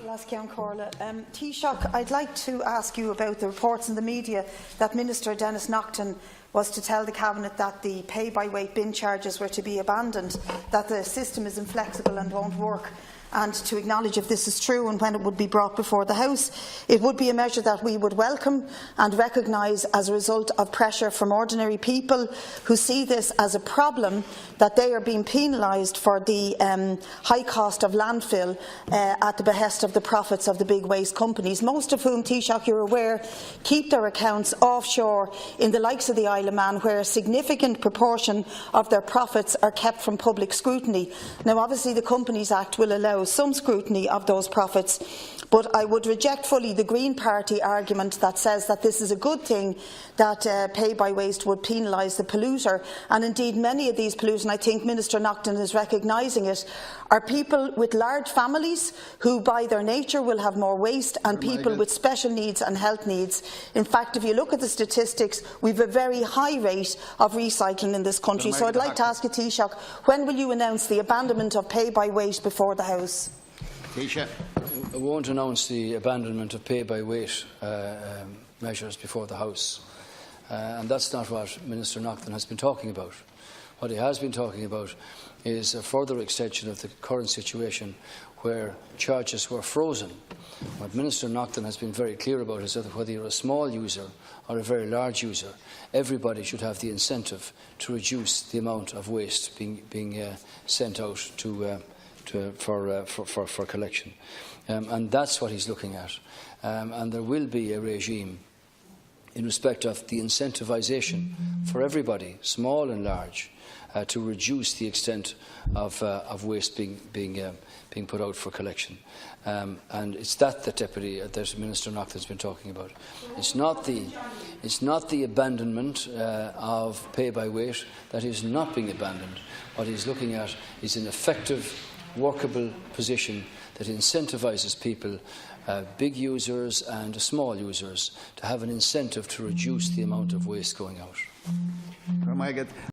Taoiseach, I'd like to ask you about the reports in the media that Minister Denis Naughten was to tell the Cabinet that the pay-by-weight bin charges were to be abandoned, that the system is inflexible and won't work, and to acknowledge if this is true and when it would be brought before the House. It would be a measure that we would welcome and recognise as a result of pressure from ordinary people who see this as a problem, that they are being penalised for the high cost of landfill at the behest of the profits of the big waste companies, most of whom, Taoiseach, you're aware, keep their accounts offshore in the likes of the Isle of Man, where a significant proportion of their profits are kept from public scrutiny. Now, obviously, the Companies Act will allow some scrutiny of those profits, but I would reject fully the Green Party argument that says that this is a good thing, that pay by waste would penalise the polluter. And indeed, many of these polluters, and I think Minister Naughten is recognising it, are people with large families who by their nature will have more waste, and people with special needs and health needs. In fact, if you look at the statistics, we have a very high rate of recycling in this country. So I'd like to ask you, Taoiseach, when will you announce the abandonment of pay by weight before the House? Taoiseach. I won't announce the abandonment of pay-by-weight measures before the House. And that's not what Minister Naughten has been talking about. What he has been talking about is a further extension of the current situation where charges were frozen. What Minister Naughten has been very clear about is that whether you're a small user or a very large user, everybody should have the incentive to reduce the amount of waste being sent out for collection. And that's what he's looking at. And there will be a regime in respect of the incentivisation for everybody, small and large, to reduce the extent of waste being put out for collection. And it's that that Minister Naughten has been talking about. It's not the abandonment of pay by weight that is not being abandoned. What he's looking at is an effective, workable position that incentivises people, big users and small users, to have an incentive to reduce the amount of waste going out.